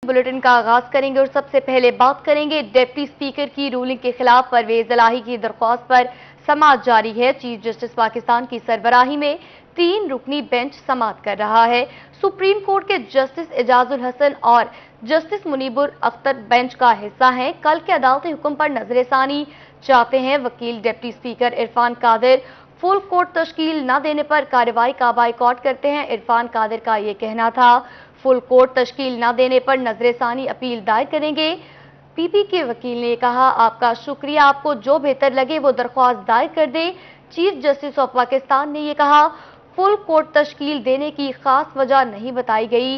Bulletin का आगाज करेंगे और सबसे पहले बात करेंगे डिप्टी स्पीकर की रूलिंग के खिलाफ परवेज इलाही की दरख्वास्त पर समाअत जारी है। चीफ जस्टिस पाकिस्तान की सरबराही में 3 रुकनी बेंच समाअत कर रहा है। सुप्रीम कोर्ट के जस्टिस एजाजुल हसन और जस्टिस मुनीबुर अख्तर बेंच का हिस्सा हैं। कल के अदालती हुक्म पर नजरसानी चाहते हैं। वकील deputy speaker Irfan Qadir full court तश्कील न देने पर कार्रवाई का बाइकॉट करते हैं। इरफान कादिर का ये कहना था, फुल कोर्ट तश्कील न देने पर नजरसानी अपील दायर करेंगे। पीपी के वकील ने कहा, आपका शुक्रिया, आपको जो बेहतर लगे वो दरख्वास्त दायर कर दे। चीफ जस्टिस ऑफ पाकिस्तान ने यह कहा, फुल कोर्ट तश्कील देने की खास वजह नहीं बताई गई।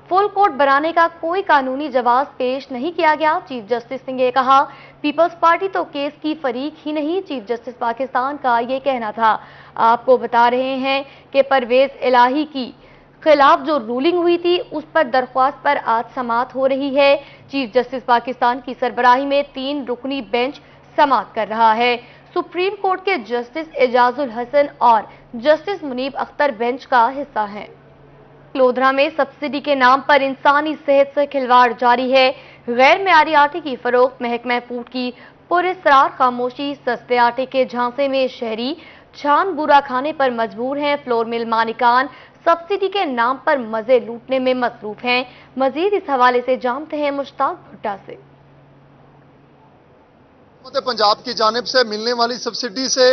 फुल कोर्ट बनाने का कोई कानूनी जवाब पेश नहीं किया गया। चीफ जस्टिस ने कहा, पीपल्स पार्टी तो केस की फरीक ही नहीं। चीफ जस्टिस पाकिस्तान का ये कहना था। आपको बता रहे हैं कि परवेज इलाही की खिलाफ जो रूलिंग हुई थी उस पर दरख्वास्त पर आज समाअत हो रही है। चीफ जस्टिस पाकिस्तान की सरबराही में 3 रुकनी बेंच समाअत कर रहा है। सुप्रीम कोर्ट के जस्टिस एजाजुल हसन और जस्टिस मुनीब अख्तर बेंच का हिस्सा हैं। लोधरा में सब्सिडी के नाम पर इंसानी सेहत से खिलवाड़ जारी है। गैर मेयारी आटे की फरोख्त, महकमा फूड की पुरस्रार खामोशी। सस्ते आटे के झांसे में शहरी छान बुरा खाने पर मजबूर हैं। फ्लोर मिल मालिकान सब्सिडी के नाम पर मजे लूटने में मसरूफ हैं। मजीद इस हवाले से जानते हैं मुश्ताक भुट्टा से। पंजाब की जानिब से मिलने वाली सब्सिडी से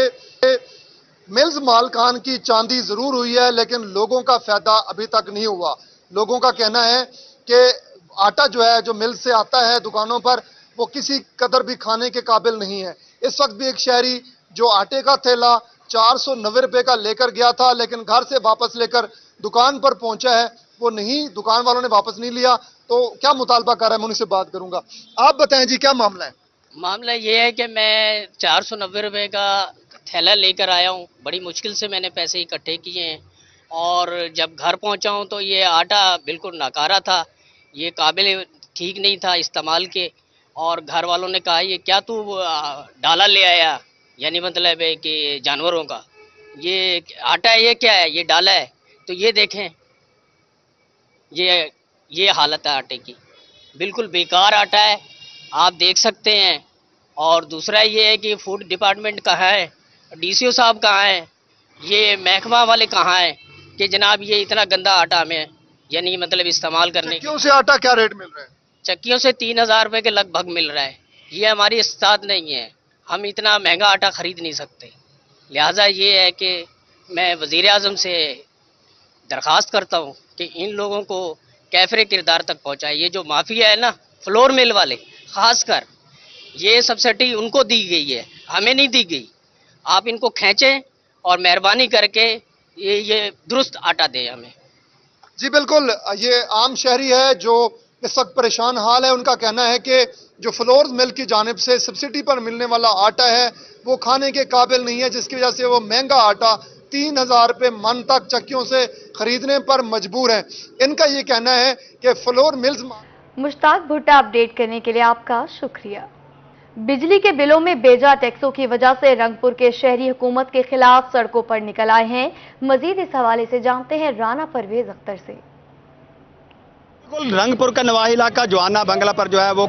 मिल्स मालकान की चांदी जरूर हुई है, लेकिन लोगों का फायदा अभी तक नहीं हुआ। लोगों का कहना है कि आटा जो है, जो मिल से आता है दुकानों पर, वो किसी कदर भी खाने के काबिल नहीं है। इस वक्त भी एक शहरी जो आटे का थैला 490 रुपए का लेकर गया था, लेकिन घर से वापस लेकर दुकान पर पहुंचा है, वो नहीं, दुकान वालों ने वापस नहीं लिया। तो क्या मुतालबा कर रहा है, मैं उनसे बात करूंगा। आप बताएं जी, क्या मामला है? मामला ये है कि मैं 490 रुपए का थैला लेकर आया हूँ। बड़ी मुश्किल से मैंने पैसे इकट्ठे किए हैं, और जब घर पहुँचा हूँ तो ये आटा बिल्कुल नाकारा था, ये काबिल ठीक नहीं था इस्तेमाल के। और घर वालों ने कहा, ये क्या तू डाला ले आया, यानी मतलब है कि जानवरों का ये आटा है, ये क्या है, ये डाला है। तो ये देखें, ये हालत है आटे की, बिल्कुल बेकार आटा है, आप देख सकते हैं। और दूसरा ये है कि फूड डिपार्टमेंट कहाँ है, डीसीओ साहब कहाँ हैं, ये महकमा वाले कहाँ हैं कि जनाब ये इतना गंदा आटा हमें यानी मतलब इस्तेमाल करने। चक्कियों से आटा क्या रेट मिल रहा है? चक्कियों से 3000 रुपये के लगभग मिल रहा है। ये हमारी इस्तात नहीं है, हम इतना महंगा आटा खरीद नहीं सकते। लिहाजा ये है कि मैं वज़ीर आज़म से दरख्वास्त करता हूँ कि इन लोगों को कैफरे किरदार तक पहुँचाए। ये जो माफिया है ना, फ्लोर मिल वाले खासकर, ये सब्सिडी उनको दी गई है, हमें नहीं दी गई। आप इनको खींचें और मेहरबानी करके ये दुरुस्त आटा दें हमें। जी बिल्कुल, ये आम शहरी है जो इस वक्त परेशान हाल है। उनका कहना है कि जो फ्लोर मिल की जानिब से सब्सिडी पर मिलने वाला आटा है वो खाने के काबिल नहीं है, जिसकी वजह से वो महंगा आटा 3000 रुपये मन तक चक्कियों से खरीदने पर मजबूर है। इनका ये कहना है कि फ्लोर मिल्स। मुश्ताक भुट्टा, अपडेट करने के लिए आपका शुक्रिया। बिजली के बिलों में बेजा टैक्सों की वजह से रंगपुर के शहरी हुकूमत के खिलाफ सड़कों पर निकल आए हैं। मजीद इस हवाले से जानते हैं राना परवेज अख्तर से। रंगपुर का नवाही इलाका जवाना बंगला पर जो है वो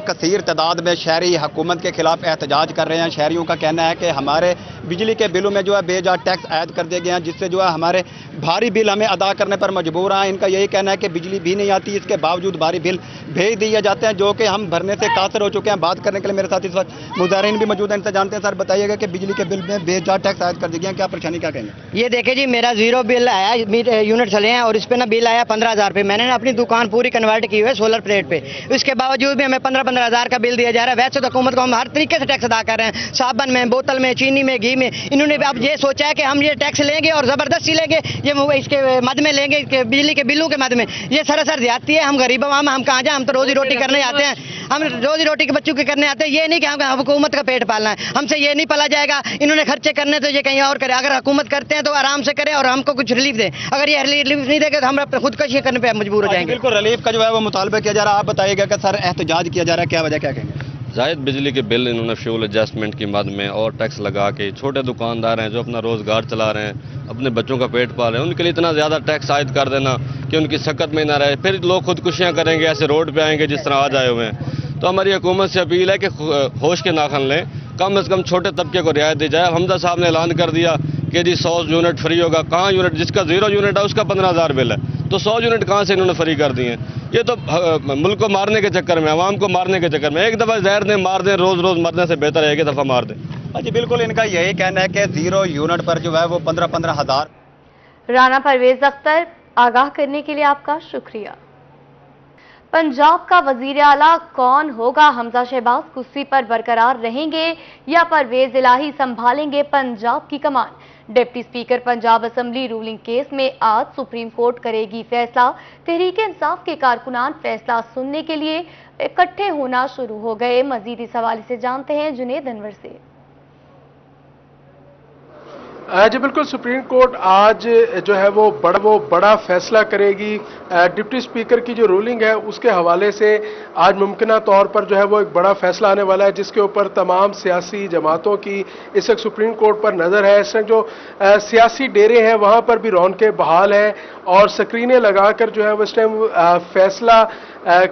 कसीर तादाद में शहरी हुकूमत के खिलाफ एहतजाज कर रहे हैं। शहरियों का कहना है कि हमारे बिजली के बिलों में जो है बेजा टैक्स ऐड कर दिए गए हैं, जिससे जो है हमारे भारी बिल हमें अदा करने पर मजबूर हैं। इनका यही कहना है कि बिजली भी नहीं आती, इसके बावजूद भारी बिल भेज दिए जाते हैं, जो कि हम भरने से कासर हो चुके हैं। बात करने के लिए मेरे साथ इस वक्त मुजाहिरीन भी मौजूद हैं, इनसे जानते हैं। सर बताइएगा कि बिजली के बिल में बेजा टैक्स ऐड कर दिए गए हैं, क्या परेशानी, क्या कहेंगे? ये देखे जी, मेरा 0 बिल आया, यूनिट चले हैं और इस पे ना बिल आया 15,000 रुपये। मैंने अपनी दुकान पूरी कन्वर्ट की हुई है सोलर प्लेट पे, इसके बावजूद भी हमें 15,000 का बिल दिया जा रहा है। वैसे तो हुकूमत को हम हर तरीके से टैक्स अदा कर रहे हैं, साबन में, बोतल में, चीनी में, घी में। इन्होंने अब ये सोचा है कि हम ये टैक्स लेंगे और जबरदस्ती लेंगे, ये इसके मद में लेंगे, बिजली के बिलों के मद में। ये सरासर ज्यादती है। हम गरीब आवाम, हम कहाँ जाए, हम तो रोजी रोटी करने आते हैं, हम रोजी रोटी के बच्चों के करने आते हैं। ये नहीं कि हम हुकूमत का पेट पालना है, हमसे ये नहीं पाला जाएगा। इन्होंने खर्चे करने तो ये कहीं और करे। अगर हुकूमत करते हैं तो आराम से करे और हमको कुछ रिलीफ दे। अगर ये रिलीफ नहीं देगा तो हम खुदकशी करने पर मजबूर हो जाएंगे। बिल्कुल, रिलीफ का जो है वो मुतालबा किया जा रहा है। आप बताइएगा कि सर एहतजाज किया जा रहा है, क्या वजह, क्या कहेंगे? زائد بجلی کے بل انہوں نے فیول ایڈجسٹمنٹ کی مد میں اور ٹیکس لگا کے چھوٹے دکاندار ہیں جو اپنا روزگار چلا رہے ہیں، اپنے بچوں کا پیٹ پال رہے ہیں، ان کے لیے اتنا زیادہ ٹیکس عائد کر دینا کہ ان کی سکت میں نہ رہے، پھر لوگ خودکشیاں کریں گے، ایسے روڈ پہ آئیں گے جس طرح آج آئے ہوئے ہیں۔ تو ہماری حکومت سے اپیل ہے کہ ہوش کے ناخن لیں، کم از کم چھوٹے طبقے کو رعایت دی جائے۔ حمزہ صاحب نے اعلان کر دیا کہ جی 100 یونٹ فری ہوگا، کہاں یونٹ؟ جس کا 0 یونٹ ہے اس کا 15,000 بل ہے، تو 100 یونٹ کہاں سے انہوں نے فری کر دیے ہیں؟ یہ تو ملک کو مارنے کے چکر میں، عوام کو مارنے کے چکر میں، ایک دفعہ زہر دیں مار دیں، روز روز مرنے سے بہتر ہے ایک دفعہ مار دیں۔ جی بالکل، ان کا یہی کہنا ہے کہ 0 یونٹ پر جو ہے وہ 15,000 رانا پرویز اختر، آگاہ کرنے کے لیے آپ کا شکریہ۔ پنجاب کا وزیر اعلیٰ کون ہوگا؟ حمزہ شہباز کرسی پر برقرار رہیں گے یا پرویز الہی سنبھالیں گے پنجاب کی کمان؟ Deputy speaker Punjab assembly ruling case میں آج سپریم کورٹ کرے گی فیصلہ۔ تحریک انصاف کے کارکنان فیصلہ سننے کے لیے اکٹھے ہونا شروع ہو گئے۔ مزید اس حوالے سے جانتے ہیں جنید انور سے۔ جی بالکل، سپریم کورٹ آج جو ہے وہ بڑا فیصلہ کرے گی۔ ڈپٹی سپیکر کی جو رولنگ ہے اس کے حوالے سے آج ممکنہ طور پر جو ہے وہ ایک بڑا فیصلہ آنے والا ہے، جس کے اوپر تمام سیاسی جماعتوں کی اس وقت سپریم کورٹ پر نظر ہے۔ اس وقت جو سیاسی ڈیرے ہیں وہاں پر بھی رونقیں بحال ہیں اور سکرینیں لگا کر جو ہے وہ اس ٹائم فیصلہ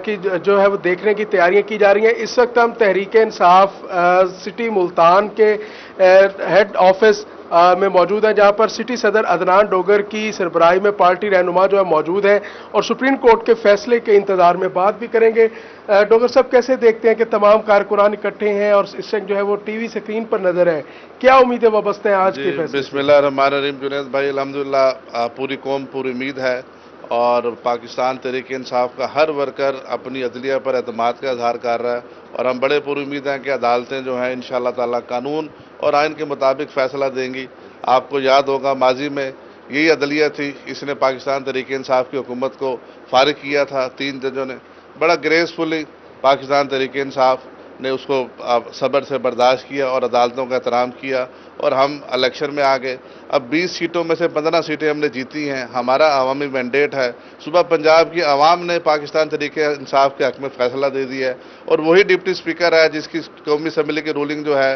کی جو ہے وہ دیکھنے کی تیاریاں کی جا رہی ہیں۔ اس وقت ہم تحریک انصاف سٹی ملتان کے ہیڈ آفس میں موجود ہیں، جہاں پر سٹی صدر عدنان ڈوگر کی سربراہی میں پارٹی رہنما جو ہے موجود ہیں اور سپریم کورٹ کے فیصلے کے انتظار میں بات بھی کریں گے۔ ڈوگر صاحب، کیسے دیکھتے ہیں کہ تمام کارکنان اکٹھے ہیں اور اس وقت جو ہے وہ ٹی وی سکرین پر نظر ہے، کیا امیدیں وابستہ ہیں آج کے فیصلے؟ بسم اللہ الرحمن الرحیم۔ جنید بھائی، الحمدللہ پوری قوم پوری امید ہے اور پاکستان تحریک انصاف کا ہر ورکر اپنی عدلیہ پر اعتماد کا اظہار کر رہا ہے اور ہم بڑے پوری امید ہیں کہ عدالتیں جو ہیں انشاءاللہ تعالی قانون اور آئین کے مطابق فیصلہ دیں گی۔ آپ کو یاد ہوگا ماضی میں یہی عدلیہ تھی، اس نے پاکستان تحریک انصاف کی حکومت کو فارغ کیا تھا 3 ججوں نے۔ بڑا گریسفلی پاکستان تحریک انصاف نے اس کو صبر سے برداشت کیا اور عدالتوں کا احترام کیا اور ہم الیکشن میں آ گئے۔ اب 20 سیٹوں میں سے 15 سیٹیں ہم نے جیتی ہیں، ہمارا عوامی مینڈیٹ ہے۔ صبح پنجاب کی عوام نے پاکستان تحریک انصاف کے حق میں فیصلہ دے دیا ہے اور وہی ڈپٹی سپیکر ہے جس کی قومی اسمبلی کی رولنگ جو ہے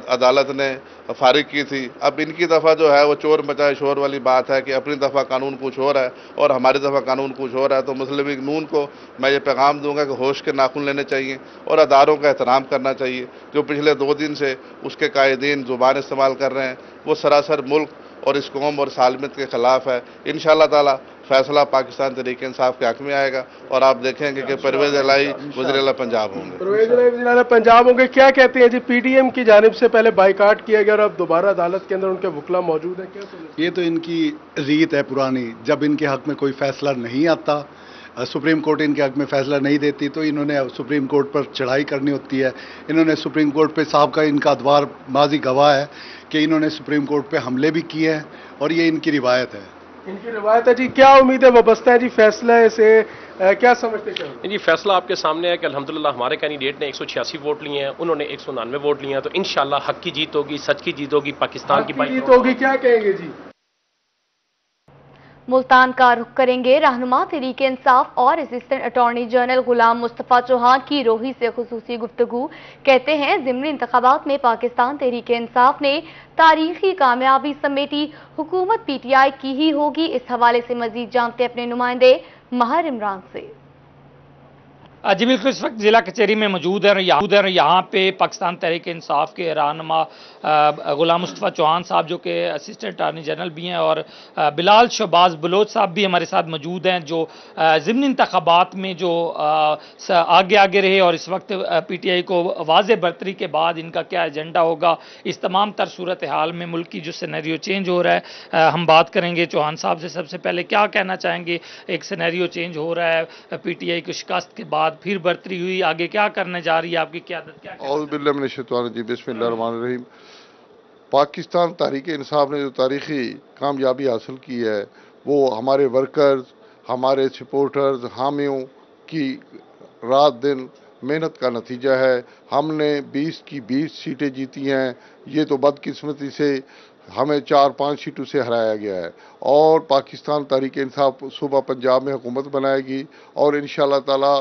عدالت نے فارغ کی تھی۔ اب ان کی دفعہ جو ہے وہ چور مچائے شور والی بات ہے کہ اپنی دفعہ قانون کچھ اور ہے اور ہماری دفعہ قانون کچھ اور ہے۔ تو مسلم لیگ نون کو میں یہ پیغام دوں گا کہ ہوش کے ناخن لینے چاہیے اور اداروں کا احترام کرنا چاہیے۔ جو پچھلے 2 دن سے اس کے قائدین زبان استعمال کر رہے ہیں وہ سراسر ملک اور اس قوم اور سالمیت کے خلاف ہے۔ انشاءاللہ تعالی فیصلہ پاکستان تحریک انصاف کے حق میں آئے گا اور آپ دیکھیں گے کہ پرویز الہی وزیر اعلیٰ پنجاب ہوں گے۔ پرویز الہی وزیر اعلیٰ پنجاب ہوں گے، کیا کہتے ہیں جی؟ پی ڈی ایم کی جانب سے پہلے بائیکاٹ کیا گیا اور اب دوبارہ عدالت کے اندر ان کے وکلا موجود ہیں، کیا سمجھتے ہیں؟ یہ تو ان کی ریت ہے پرانی، جب ان کے حق میں کوئی فیصلہ نہیں آتا، سپریم کورٹ ان کے حق میں فیصلہ نہیں دیتی تو انہوں نے سپریم کورٹ پر چڑھائی کرنی ہوتی ہے۔ انہوں نے سپریم کورٹ پہ سابقہ ان کا ادوار ماضی گواہ ہے کہ انہوں نے سپریم کورٹ پہ حملے بھی کیے ہیں اور یہ ان کی روایت ہے۔ ان کی روایت ہے جی، کیا امیدیں وابستہ ہیں جی فیصلے سے؟ کیا سمجھتے ہیں جی؟ فیصلہ آپ کے سامنے ہے کہ الحمدللہ ہمارے کینڈیڈیٹ نے 186 ووٹ لیے ہیں، انہوں نے 199 ووٹ لیے ہیں، تو انشاءاللہ حق کی جیت ہوگی، سچ کی جیت ہوگی، پاکستان کی جیت ہوگی۔ کیا کہیں گے جی؟ ملتان کا رخ کریں گے۔ رہنما تحریک انصاف اور assistant attorney general Ghulam Mustafa Chauhan کی روحی سے خصوصی گفتگو۔ کہتے ہیں ضمنی انتخابات میں پاکستان تحریک انصاف نے تاریخی کامیابی سمیٹی، حکومت پی ٹی آئی کی ہی ہوگی۔ اس حوالے سے مزید جانتے اپنے نمائندے ماہر عمران سے۔ جی بالکل، اس وقت ضلع کچہری میں موجود ہے۔ یہاں پہ پاکستان تحریک انصاف کے رہنما غلام مصطفیٰ چوہان صاحب جو کہ اسسٹنٹ اٹارنی جنرل بھی ہیں اور بلال شہباز بلوچ صاحب بھی ہمارے ساتھ موجود ہیں، جو ضمنی انتخابات میں جو آگے رہے اور اس وقت پی ٹی آئی کو واضح برتری کے بعد ان کا کیا ایجنڈا ہوگا، اس تمام تر صورتحال میں ملک کی جو سینیریو چینج ہو رہا ہے ہم بات کریں گے چوہان صاحب سے۔ سب سے پہلے کیا کہنا چاہیں گے؟ ایک سینیریو چینج ہو رہا ہے، پی ٹی آئی کو شکست کے بعد پھر برتری ہوئی، آگے کیا کرنے جا رہی ہے آپ کی قیادت؟ کیا اعوذ باللہ من الشیطان الرجیم، بسم اللہ الرحمن الرحیم۔ پاکستان تحریک انصاف نے جو تاریخی کامیابی حاصل کی ہے وہ ہمارے ورکرز، ہمارے سپورٹرز، حامیوں کی رات دن محنت کا نتیجہ ہے۔ ہم نے 20 کی 20 سیٹیں جیتی ہیں، یہ تو بدقسمتی سے ہمیں 4-5 سیٹوں سے ہرایا گیا ہے اور پاکستان تحریک انصاف صوبہ پنجاب میں حکومت بنائے گی اور انشاءاللہ تعالی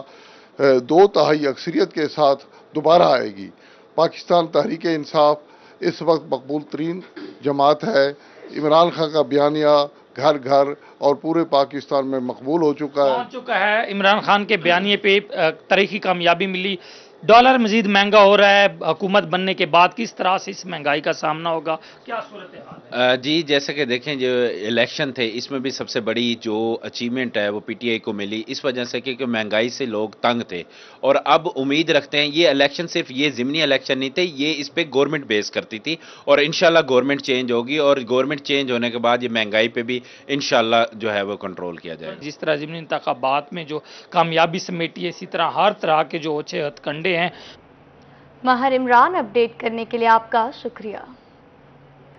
2/3 अक्सरियत के साथ दोबारा आएगी। पाकिस्तान तहरीक इंसाफ इस वक्त मकबूल तरीन जमात है। इमरान खान का बयानिया घर घर और पूरे पाकिस्तान में मकबूल हो चुका है। इमरान खान के बयानिए पे तारीखी कामयाबी मिली। डॉलर मजीद महंगा हो रहा है हुकूमत बनने के बाद, किस तरह से इस महंगाई का सामना होगा, क्या सूरत हाल? जी, जैसे कि देखें जो इलेक्शन थे इसमें भी सबसे बड़ी जो अचीवमेंट है वो पीटीआई को मिली, इस वजह से कि महंगाई से लोग तंग थे और अब उम्मीद रखते हैं ये इलेक्शन सिर्फ ये ज़िमनी इलेक्शन नहीं थे, ये इस पे गवर्नमेंट बेस करती थी और इंशाल्लाह गवर्नमेंट चेंज होगी और गवर्नमेंट चेंज होने के बाद ये महंगाई पे भी इंशाल्लाह जो है वो कंट्रोल किया जाएगा। जिस तरह ज़िमनी इंतखाबात में जो कामयाबी समेटी है, इसी तरह हर तरह के जो अच्छे हथकंडे हैं। महर इमरान, अपडेट करने के लिए आपका शुक्रिया।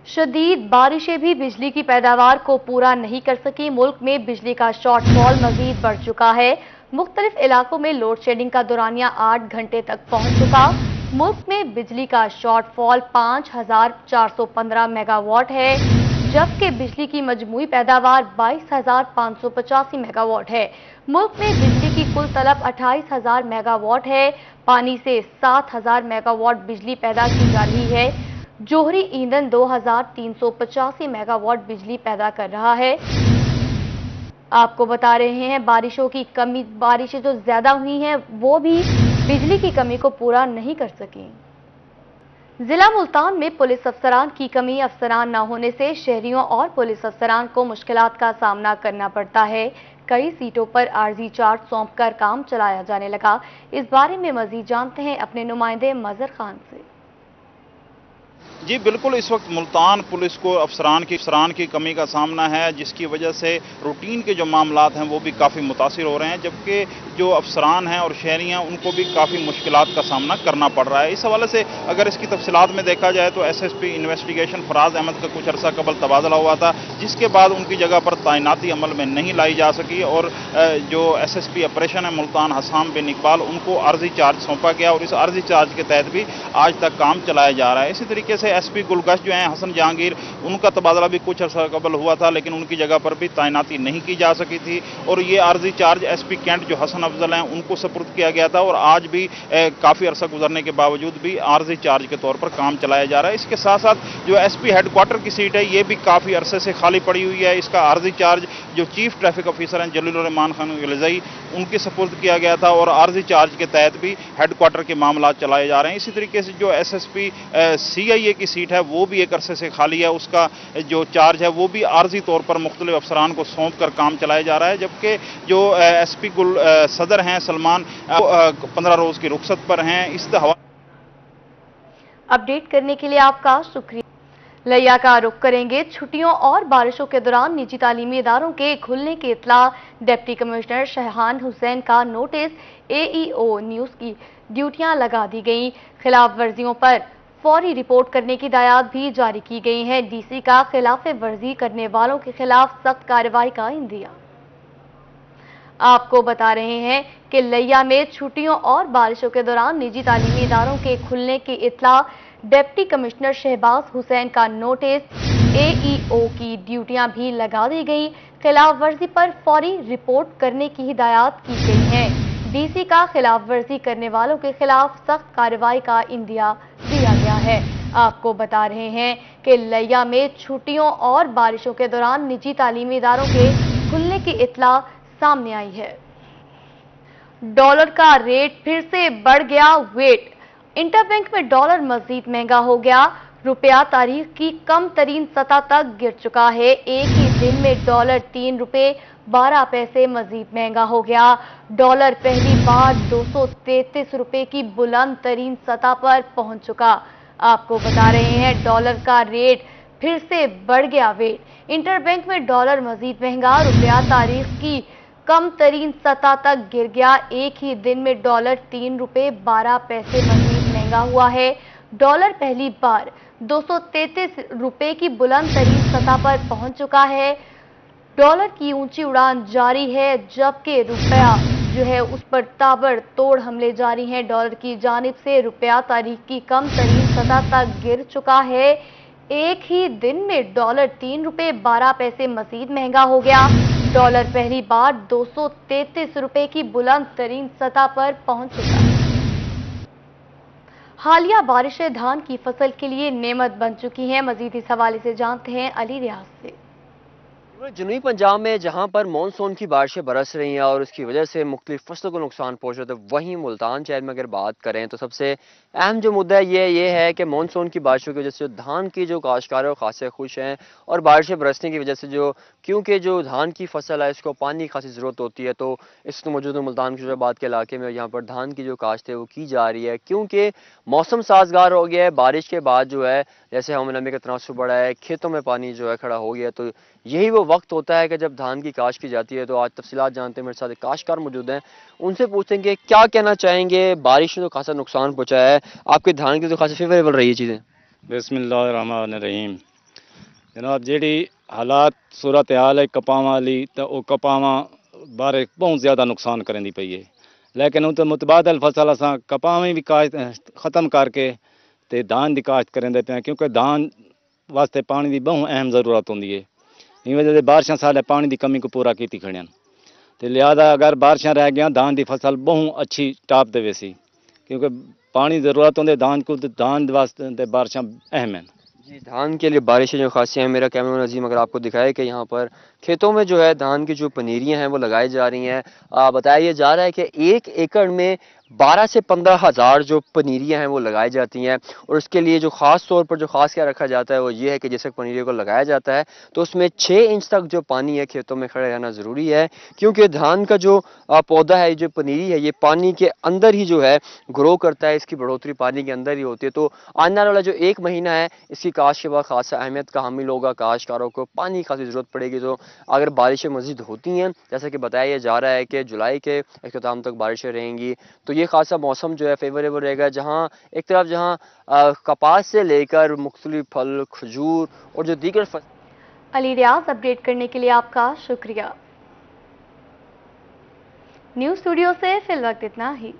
शदीद बारिशें भी बिजली की पैदावार को पूरा नहीं कर सकी। मुल्क में बिजली का शॉर्टफॉल मजीद बढ़ चुका है। मुख्तलिफ इलाकों में लोड शेडिंग का दौरानिया 8 घंटे तक पहुंच चुका। मुल्क में बिजली का शॉर्टफॉल 5415 मेगावाट है, जबकि बिजली की मजमूई पैदावार 22,585 मेगावाट है। मुल्क में बिजली की कुल तलब 28,000 मेगावाट है। पानी से 7,000 मेगावाट बिजली पैदा की जा रही है। जोहरी ईंधन 2,385 मेगावाट बिजली पैदा कर रहा है। आपको बता रहे हैं बारिशों की कमी, बारिशें जो ज्यादा हुई हैं वो भी बिजली की कमी को पूरा नहीं कर सकी। जिला मुल्तान में पुलिस अफसरान की कमी, अफसरान न होने से शहरियों और पुलिस अफसरान को मुश्किलात का सामना करना पड़ता है। कई सीटों पर आर्जी चार्ज सौंपकर काम चलाया जाने लगा। इस बारे में मजीद जानते हैं अपने नुमाइंदे मजहर खान से। जी बिल्कुल, इस वक्त मुल्तान पुलिस को अफसरान की कमी का सामना है, जिसकी वजह से रूटीन के जो मामलात हैं वो भी काफ़ी मुतासिर हो रहे हैं, जबकि जो अफसरान हैं और शहरी हैं उनको भी काफ़ी मुश्किलात का सामना करना पड़ रहा है। इस हवाले से अगर इसकी तफसीलात में देखा जाए तो एसएसपी इन्वेस्टिगेशन फराज अहमद का कुछ अरसा कबल तबादला हुआ था, जिसके बाद उनकी जगह पर तैनाती अमल में नहीं लाई जा सकी और जो एसएसपी ऑपरेशन है मुल्तान हसाम बिन इकबाल, उनको आर्जी चार्ज सौंपा गया और इस आर्जी चार्ज के तहत भी आज तक काम चलाया जा रहा है। इसी तरीके से एसपी गुलगश जो हैं हसन जहांगीर, उनका तबादला भी कुछ अर्सा कबल हुआ था, लेकिन उनकी जगह पर भी तैनाती नहीं की जा सकी थी और ये आर्जी चार्ज एसपी कैंट जो हसन अफजल हैं उनको सपुर्द किया गया था और आज भी काफ़ी अरसा गुजरने के बावजूद भी आर्जी चार्ज के तौर पर काम चलाया जा रहा है। इसके साथ साथ जो एसपी हेडक्वार्टर की सीट है ये भी काफ़ी अरसे से खाली पड़ी हुई है। इसका आर्जी चार्ज जो चीफ ट्रैफिक ऑफिसर हैं जलील रहमान खान गिलज़ई, उनके सपुर्द किया गया था और आर्जी चार्ज के तहत भी हेडक्वार्टर के मामला चलाए जा रहे हैं। इसी तरीके से जो एसएसपी CIA की सीट है वो भी एक अरसे से खाली है, उसका जो चार्ज है वो भी आर्जी तौर पर मुख्तलिफ अफसरान को सौंप कर काम चलाया जा रहा है, जबकि जो एसपी सदर हैं सलमान 15 रोज की रुखसत पर हैं। इस अपडेट करने के लिए आपका शुक्रिया। लिया का रुख करेंगे। छुट्टियों और बारिशों के दौरान निजी तालीमी इदारों के खुलने की इत्तला। डिप्टी कमिश्नर शहान हुसैन का नोटिस, AEO न्यूज़ की ड्यूटियां लगा दी गई। खिलाफ वर्जियों पर फौरी रिपोर्ट करने की हिदायत भी जारी की गई है। DC का खिलाफ वर्जी करने वालों के खिलाफ सख्त कार्रवाई का इंदिया। आपको बता रहे हैं कि लिया में छुट्टियों और बारिशों के दौरान निजी तालीमी इदारों के खुलने की इत्तला, डिप्टी कमिश्नर शहबाज हुसैन का नोटिस, AEO की ड्यूटियां भी लगा दी गई। खिलाफ वर्जी पर फौरी रिपोर्ट करने की हिदायत की गई है। DC का खिलाफ वर्जी करने वालों के खिलाफ सख्त कार्रवाई का इंदिया दिया गया है। आपको बता रहे हैं कि लिया में छुट्टियों और बारिशों के दौरान निजी तालीमी इदारों के खुलने की इत्तला सामने आई है। डॉलर का रेट फिर से बढ़ गया वेट। इंटरबैंक में डॉलर मजीद महंगा हो गया। रुपया तारीख की कम तरीन सतह तक गिर चुका है। एक ही दिन में डॉलर 3 रुपए 12 पैसे मजीद महंगा हो गया। डॉलर पहली बार 233 रुपए की बुलंद तरीन सतह पर पहुंच चुका। आपको बता रहे हैं डॉलर का रेट फिर से बढ़ गया वेट। इंटरबैंक में डॉलर मजीद महंगा। रुपया तारीख की कम तरीन सतह तक गिर गया। एक ही दिन में डॉलर 3 रुपए 12 पैसे मजीद महंगा हुआ है। डॉलर पहली बार 233 रुपए की बुलंद तरीन सतह पर पहुंच चुका है। डॉलर की ऊंची उड़ान जारी है, जबकि रुपया जो है उस पर ताबड़तोड़ हमले जारी हैं। डॉलर की जानिब से रुपया तारीख की कम तरीन सतह तक गिर चुका है। एक ही दिन में डॉलर 3 रुपए 12 पैसे मजीद महंगा हो गया। डॉलर पहली बार 233 रुपए की बुलंद तरीन सतह पर पहुंच चुका है। हालिया बारिशें धान की फसल के लिए नेमत बन चुकी हैं। मजीद इस हवाले से जानते हैं अली रियाज से। जनूबी पंजाब में जहां पर मानसून की बारिशें बरस रही हैं और उसकी वजह से मुख्तलिफ फसलों को नुकसान पहुंच रहा है, तो वहीं मुल्तान शहर में अगर बात करें तो सबसे अहम जो मुद्दा ये है कि मानसून की बारिशों की वजह से धान की जो काश्तकार है वो खासे खुश हैं। और बारिशें बरसने की वजह से क्योंकि जो धान की फसल है इसको पानी की खासी ज़रूरत होती है, तो इस मौजूद मुल्तान की शोराबाद के इलाके में यहाँ पर धान की जो काश्त है वो की जा रही है, क्योंकि मौसम साजगार हो गया है। बारिश के बाद जैसे हम नमी का तनासुर बढ़ा है, खेतों में पानी खड़ा हो गया, तो यही वो वक्त होता है कि जब धान की काश्त की जाती है। तो आज तफसीलात जानते हैं, मेरे साथ एक काश्तकार मौजूद हैं, उनसे पूछेंगे क्या कहना चाहेंगे। बारिश ने तो खासा नुकसान पहुंचाया है, आपके धान की तो खासी फेवरेबल रही है चीज़ें। बिस्मिल्लाहिर्रहमानिर्रहीम। जनाब जी हालात सूरत हाल है कपावां वाली, तो वो कपावां बारे बहुत ज़्यादा नुकसान करेंदी पई है, लेकिन उन तो मुतबादल फसल असां कपावें भी काश्त ख़त्म करके ते धान की काश्त करेंदे पे, क्योंकि धान वास्ते पानी की बहुत अहम ज़रूरत होंदी है। इन वजह से बारिशां साढ़े पानी की कमी को पूरा की खड़ियां, तो लिहाजा अगर बारिशां रह गया धान की फसल बहुत अच्छी टाप दे सी, क्योंकि पानी ज़रूरत होंगे धान को, तो धान वास्ते बारिशां अहम हैं। जी, धान के लिए बारिशें जो खासी हैं, मेरा कैमरा नज़ीम अगर आपको दिखाए कि यहाँ पर खेतों में धान की जो पनीरियाँ हैं वो लगाई जा रही हैं। बताया जा रहा है कि 1 एकड़ में 12 से 15 हज़ार जो पनीरियाँ हैं वो लगाई जाती हैं। और उसके लिए जो ख़ास तौर पर जो ख़ास क्या रखा जाता है वो ये है कि जैसे पनीरियों को लगाया जाता है तो उसमें 6 इंच तक जो पानी है खेतों में खड़े रहना ज़रूरी है, क्योंकि धान का जो पौधा है, जो पनीरी है, ये पानी के अंदर ही ग्रो करता है, इसकी बढ़ोतरी पानी के अंदर ही होती है। तो आने वाला जो 1 महीना है इसकी काश्त के बाद खासा अहमियत का हामिल होगा। काश्तकारों को पानी की खासी ज़रूरत पड़ेगी। तो अगर बारिशें मज़ीद होती हैं, जैसा कि बताया जा रहा है कि जुलाई के इख्तिताम तक बारिशें रहेंगी, तो ये खासा मौसम फेवरेबल रहेगा, जहाँ एक तरफ कपास से लेकर मुख्तलिफ फल, खजूर और जो दीगर अली रियाज, अपडेट करने के लिए आपका शुक्रिया। न्यूज़ स्टूडियो से फिल वक्त इतना ही।